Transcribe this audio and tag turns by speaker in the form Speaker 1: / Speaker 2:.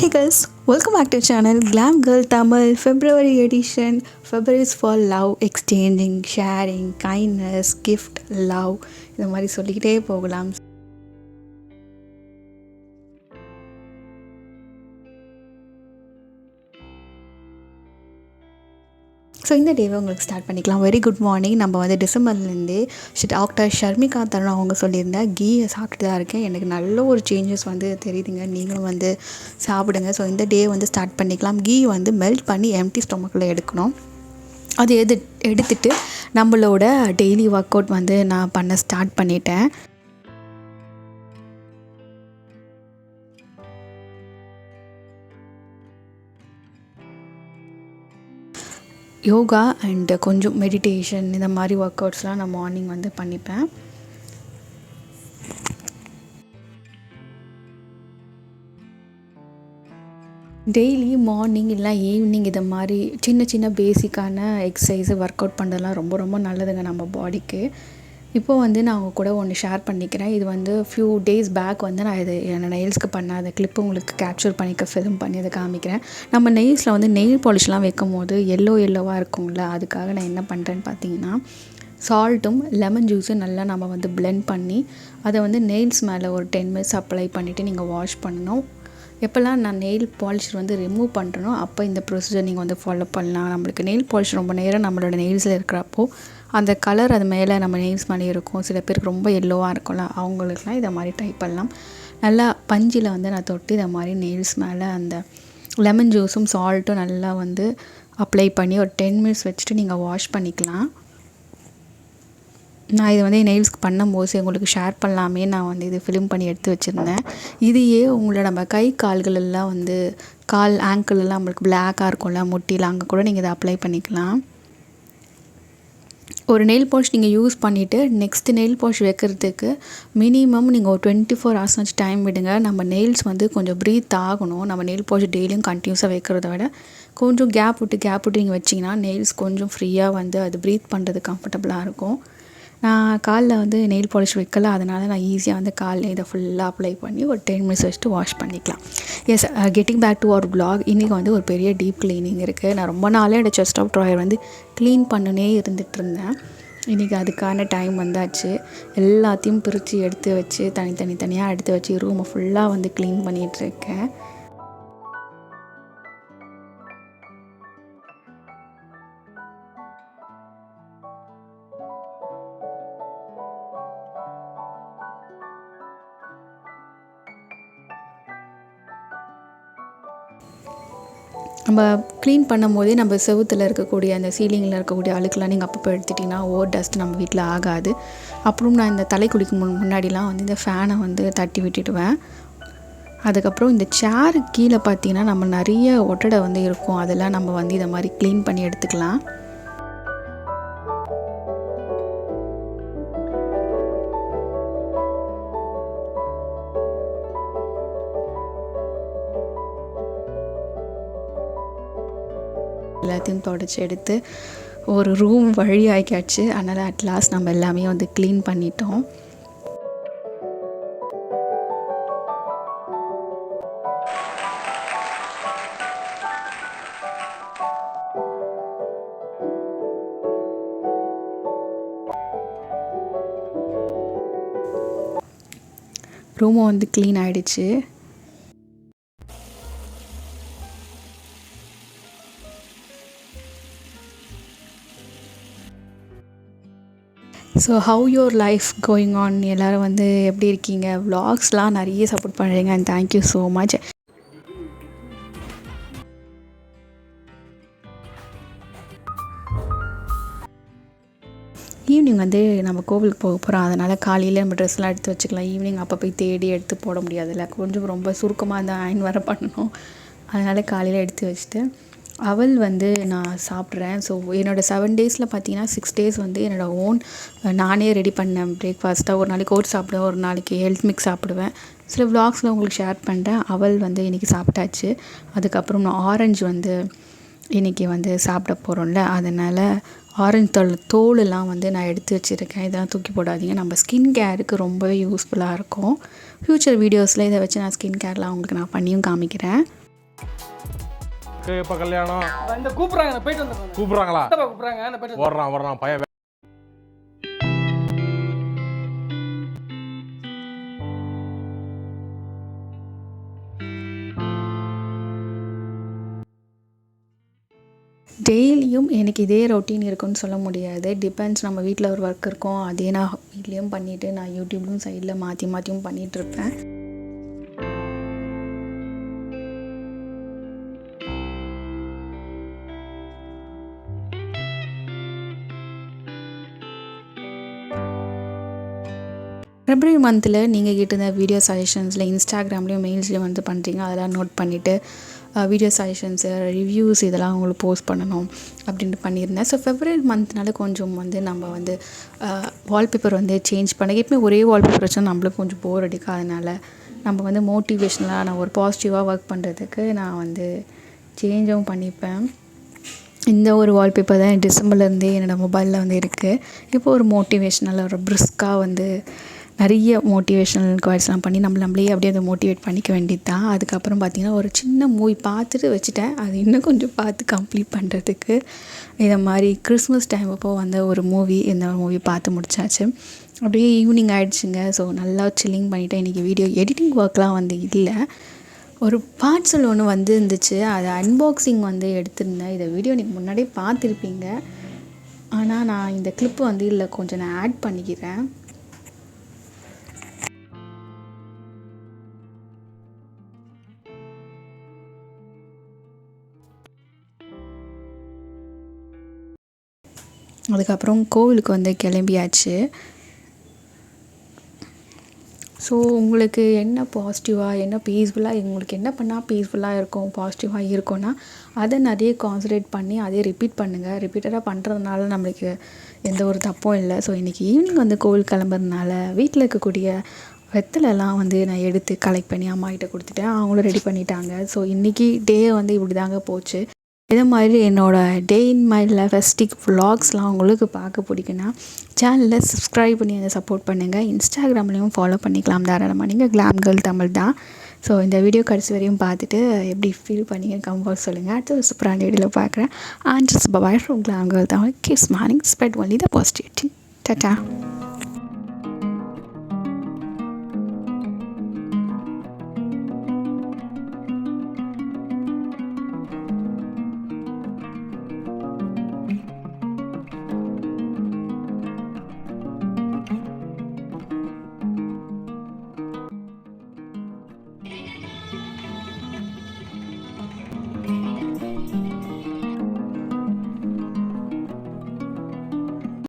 Speaker 1: Hey guys, welcome back to channel GlamGirlTamil February edition. February is for love, exchanging, sharing, kindness, gift, love. இந்த மாதிரி சொல்லிக்கிட்டே போகலாம். So இந்த டேவை உங்களுக்கு ஸ்டார்ட் பண்ணிக்கலாம். Very good morning. நம்ம வந்து டிசம்பர்லேருந்தே டாக்டர் ஷர்மிகா தருண் அவங்க சொல்லியிருந்தேன் கீயை சாப்பிட்டு தான் இருக்கேன். எனக்கு நல்ல ஒரு சேஞ்சஸ் வந்து தெரியுதுங்க. நீங்களும் வந்து சாப்பிடுங்க. ஸோ இந்த டே வந்து ஸ்டார்ட் பண்ணிக்கலாம். கீ வந்து மெல்ட் பண்ணி எம்டி ஸ்டொமக்கில் எடுக்கணும். அது எடுத்துட்டு நம்மளோட டெய்லி ஒர்க் அவுட் வந்து நான் பண்ண ஸ்டார்ட் பண்ணிட்டேன். யோகா அண்ட் கொஞ்சம் மெடிடேஷன் இந்த மாதிரி ஒர்க் அவுட்ஸ்லாம் நான் மார்னிங் வந்து பண்ணிப்பேன். டெய்லி மார்னிங் இல்லை ஈவினிங் இதை மாதிரி சின்ன சின்ன பேசிக்கான எக்ஸசைஸு ஒர்க் அவுட் பண்ணுறதுலாம் ரொம்ப ரொம்ப நல்லதுங்க நம்ம பாடிக்கு. இப்போது வந்து நான் அவங்க கூட ஒன்று ஷேர் பண்ணிக்கிறேன். இது வந்து ஃபியூ டேஸ் பேக் வந்து நான் இது என்னோடய நெயில்ஸ்க்கு பண்ண அந்த கிளிப்பு உங்களுக்கு கேப்சர் பண்ணிக்க ஃபிலிம் பண்ணி அதை காமிக்கிறேன். நம்ம நெயில்ஸில் வந்து நெயில் பாலிஷ்லாம் வைக்கும் போது எல்லோவாக இருக்கும்ல, அதுக்காக நான் என்ன பண்ணுறேன்னு பார்த்தீங்கன்னா சால்ட்டும் லெமன் ஜூஸும் நல்லா நம்ம வந்து பிளெண்ட் பண்ணி அதை வந்து நெயில்ஸ் மேலே ஒரு 10 மினிட்ஸ் அப்ளை பண்ணிவிட்டு நீங்கள் வாஷ் பண்ணணும். எப்போல்லாம் நான் நெயில் பாலிஷ் வந்து ரிமூவ் பண்ணுறனோ அப்போ இந்த ப்ரொசீஜர் நீங்கள் வந்து ஃபாலோ பண்ணலாம். நம்மளுக்கு நெயில் பாலிஷ் ரொம்ப நேரம் நம்மளோட நெயில்ஸில் இருக்கிறப்போ அந்த கலர் அது மேலே நம்ம நெயில்ஸ் மேலே இருக்கும். சில பேருக்கு ரொம்ப எல்லோவாக இருக்கும்ல, அவங்களுக்குலாம் இதை மாதிரி ட்ரை பண்ணலாம். நல்லா பஞ்சில் வந்து நான் தொட்டு இதை மாதிரி நெயில்ஸ் மேலே அந்த லெமன் ஜூஸும் சால்ட்டும் நல்லா வந்து அப்ளை பண்ணி ஒரு 10 மினிட்ஸ் வச்சுட்டு நீங்கள் வாஷ் பண்ணிக்கலாம். நான் இதை வந்து நெயில்ஸ்க்கு பண்ணும்போது உங்களுக்கு ஷேர் பண்ணலாமே நான் வந்து இது ஃபிலிம் பண்ணி எடுத்து வச்சுருந்தேன். இதையே உங்களை நம்ம கை கால்கள் எல்லாம் வந்து கால் ஆங்கிள் எல்லாம் நம்மளுக்கு பிளாக்காக இருக்கும்ல முட்டியில், அங்கே கூட நீங்கள் இதை அப்ளை பண்ணிக்கலாம். ஒரு நெயில் பாலிஷ் நீங்கள் யூஸ் பண்ணிவிட்டு நெக்ஸ்ட் நெயில் பாலிஷ் வைக்கிறதுக்கு மினிமம் நீங்கள் ஒரு 24 ஹவர்ஸ் வச்சு டைம் விடுங்க. நம்ம நெயில்ஸ் வந்து கொஞ்சம் ப்ரீத் ஆகணும். நம்ம நெயில் பாலிஷ் டெய்லியும் கண்டினியூஸாக வைக்கிறத விட கொஞ்சம் கேப் விட்டு நீங்கள் வச்சிங்கன்னா நெயில்ஸ் கொஞ்சம் ஃப்ரீயாக வந்து அது ப்ரீத் பண்ணுறது கம்ஃபர்டபுளாக இருக்கும். நான் காலில் வந்து நெயில் பாலிஷ் வைக்கல, அதனால் நான் ஈஸியாக வந்து காலில் இதை ஃபுல்லாக அப்ளை பண்ணி ஒரு 10 மினிட்ஸ் வச்சுட்டு வாஷ் பண்ணிக்கலாம். Yes, getting back to our vlog. இன்றைக்கி வந்து ஒரு பெரிய டீப் க்ளீனிங் இருக்குது. நான் ரொம்ப நாளே என்னோடய செஸ்ட் ஆஃப் ட்ராயர் வந்து க்ளீன் பண்ணுனே இருந்துகிட்டு இருந்தேன். இன்றைக்கி அதுக்கான டைம் வந்தாச்சு. எல்லாத்தையும் பிரித்து எடுத்து வச்சு தனியாக எடுத்து வச்சு ரூமை ஃபுல்லாக வந்து க்ளீன் பண்ணிகிட்ருக்கேன். நம்ம க்ளீன் பண்ணும் போதே நம்ம செவுத்தில் இருக்கக்கூடிய அந்த சீலிங்கில் இருக்கக்கூடிய அழுக்கெலாம் நீங்கள் அப்பப்போ எடுத்துட்டிங்கன்னா டஸ்ட் நம்ம வீட்டில் ஆகாது. அப்புறம் நான் இந்த தலை குளிக்கும் முன்னாடிலாம் வந்து இந்த ஃபேனை வந்து தட்டி விட்டுடுவேன். அதுக்கப்புறம் இந்த சேரு கீழே பார்த்தீங்கன்னா நம்ம நிறைய ஒட்டடை வந்து இருக்கும், அதெல்லாம் நம்ம வந்து இதை மாதிரி க்ளீன் பண்ணி எடுத்துக்கலாம். எல்லாத்தையும் தொடச்சி எடுத்து ஒரு ரூம் வழி ஆகிக்காச்சு. அதனால் அட்லாஸ்ட் நம்ம எல்லாமே வந்து க்ளீன் பண்ணிட்டோம். ரூமும் வந்து க்ளீன் ஆகிடுச்சு. So how your life going on? எல்லோரும் வந்து எப்படி இருக்கீங்க? விலாக்ஸ்லாம் நிறைய சப்போர்ட் பண்ணுறீங்க and thank you so much. Evening வந்து நம்ம கோவிலுக்கு போக போகிறோம், அதனால் காலையில் நம்ம ட்ரெஸ்லாம் எடுத்து வச்சுக்கலாம். ஈவினிங் அப்போ போய் தேடி எடுத்து போட முடியாதுல்ல, கொஞ்சம் ரொம்ப சுருக்கமாக இருந்தால் அயன் வர பண்ணணும். அதனால் காலையில் எடுத்து வச்சுட்டு அவள் வந்து நான் சாப்பிட்றேன். ஸோ என்னோடய 7 டேஸில் பார்த்தீங்கன்னா 6 டேஸ் வந்து என்னோடய ஓன் நானே ரெடி பண்ணேன் பிரேக்ஃபாஸ்ட்டாக. ஒரு நாளைக்கு ஓட்ஸ் சாப்பிடுவேன், ஒரு நாளைக்கு ஹெல்த் மிக்ஸ் சாப்பிடுவேன். சில விலாக்ஸில் உங்களுக்கு ஷேர் பண்ணுறேன். அவள் வந்து இன்றைக்கி சாப்பிட்டாச்சு. அதுக்கப்புறம் நான் ஆரஞ்சு வந்து இன்றைக்கி வந்து சாப்பிட போகிறோம்ல, அதனால் ஆரஞ்சு தோலெல்லாம் வந்து நான் எடுத்து வச்சுருக்கேன். இதெல்லாம் தூக்கி போடாதீங்க, நம்ம ஸ்கின் கேருக்கு ரொம்பவே யூஸ்ஃபுல்லாக இருக்கும். ஃப்யூச்சர் வீடியோஸில் இதை வச்சு நான் ஸ்கின் கேர்லாம் உங்களுக்கு நான் பண்ணியும் காமிக்கிறேன்.
Speaker 2: இப்போ கல்யாணம்
Speaker 3: இந்த கூப்பிடுறாங்க, நான் போயிட்டு வந்துடுறேன்.
Speaker 2: கூப்பிடுறாங்களா?
Speaker 3: கூப்பிடுறாங்க, நான் போயிட்டு
Speaker 2: ஓடுறான் பையன்.
Speaker 1: டெய்லியும் எனக்கு இதே ரொட்டீன் இருக்குன்னு சொல்ல முடியாது. டிபெண்ட்ஸ், நம்ம வீட்டில் ஒரு ஒர்க் இருக்கும், அதே நான் வீட்லேயும் பண்ணிவிட்டு நான் யூடியூப்லையும் சைடில் மாற்றியும் பண்ணிகிட்ருப்பேன். ஃபெப்ரவரி மந்தில் நீங்கள் கேட்டிருந்த வீடியோ சஜஷன்ஸில் இன்ஸ்டாகிராம்லேயும் மெயில்ஸ்லேயும் வந்து பண்ணுறீங்க. அதெல்லாம் நோட் பண்ணிவிட்டு வீடியோ சஜஷன்ஸு, ரிவ்யூஸ் இதெல்லாம் உங்களுக்கு போஸ்ட் பண்ணணும் அப்படின்ட்டு பண்ணியிருந்தேன். ஸோ ஃபெப்ரவரி மந்த்னால கொஞ்சம் வந்து நம்ம வந்து வால்பேப்பர் வந்து சேஞ்ச் பண்ண, எப்பவுமே ஒரே வால்பேப்பர் வச்சா நம்மளுக்கு கொஞ்சம் போர் அடிக்கும். அதனால் நம்ம வந்து மோட்டிவேஷ்னலாக நான் ஒரு பாசிட்டிவாக ஒர்க் பண்ணுறதுக்கு நான் வந்து சேஞ்சும் பண்ணிப்பேன். இந்த ஒரு வால்பேப்பர் தான் டிசம்பர்லேருந்தே என்னோடய மொபைலில் வந்து இருக்குது. இப்போ ஒரு மோட்டிவேஷ்னல், ஒரு பிரிஸ்காக வந்து நிறைய மோட்டிவேஷ்னல் குவாட்ஸ்லாம் பண்ணி நம்மளே அப்படியே அதை மோட்டிவேட் பண்ணிக்க வேண்டியது தான். அதுக்கப்புறம் பார்த்திங்கன்னா ஒரு சின்ன மூவி பார்த்துட்டு வச்சுட்டேன். அது இன்னும் கொஞ்சம் பார்த்து கம்ப்ளீட் பண்ணுறதுக்கு இதை மாதிரி கிறிஸ்மஸ் டைம் அப்போது வந்த ஒரு மூவி, இந்த மூவி பார்த்து முடிச்சாச்சு. அப்படியே ஈவினிங் ஆகிடுச்சுங்க. ஸோ நல்லா சில்லிங் பண்ணிவிட்டேன். இன்றைக்கி வீடியோ எடிட்டிங் ஒர்க்லாம் வந்து இல்லை, ஒரு பார்சல் ஒன்று வந்து இருந்துச்சு, அதை அன்பாக்சிங் வந்து எடுத்திருந்தேன். இதை வீடியோ இன்றைக்கி முன்னாடியே பார்த்துருப்பீங்க. ஆனால் நான் இந்த கிளிப்பு வந்து இல்லை கொஞ்சம் நான் ஆட் பண்ணிக்கிறேன். அதுக்கப்புறம் கோவிலுக்கு வந்து கிளம்பியாச்சு. ஸோ உங்களுக்கு என்ன பாசிட்டிவாக, என்ன பீஸ்ஃபுல்லாக, உங்களுக்கு என்ன பண்ணால் பீஸ்ஃபுல்லாக இருக்கும், பாசிட்டிவாக இருக்கும்னா அதை நிறைய கான்சன்ட்ரேட் பண்ணி அதே ரிப்பீட் பண்ணுங்கள். ரிப்பீட்டடாக பண்ணுறதுனால நம்மளுக்கு எந்த ஒரு தப்பும் இல்லை. ஸோ இன்றைக்கி ஈவினிங் வந்து கோவில் கிளம்புறதுனால வீட்டில் இருக்கக்கூடிய வெத்தலைலாம் வந்து நான் எடுத்து கலெக்ட் பண்ணி அம்மாக்கிட்ட கொடுத்துட்டேன். அவங்களும் ரெடி பண்ணிட்டாங்க. ஸோ இன்றைக்கி டே வந்து இப்படி தாங்க போச்சு. இதே மாதிரி என்னோடய டே இன் மை லைஃப் விலாக்ஸ்லாம் உங்களுக்கு பார்க்க பிடிக்குன்னா சேனலை சப்ஸ்கிரைப் பண்ணி அதை சப்போர்ட் பண்ணுங்கள். இன்ஸ்டாகிராம்லேயும் ஃபாலோ பண்ணிக்கலாம் தாராளமாக. நீங்கள் GlamGirlTamil தான். ஸோ இந்த வீடியோ கடைசி வரையும் பார்த்துட்டு எப்படி ஃபீல் பண்ணீங்க கம்ஃபர்ட் சொல்லுங்கள். அடுத்த ஒரு சூப்பரான வீடியோவில் பார்க்குறேன். And just bye from GlamGirlTamil. Keep smiling, spread only the positivity. Ta-ta.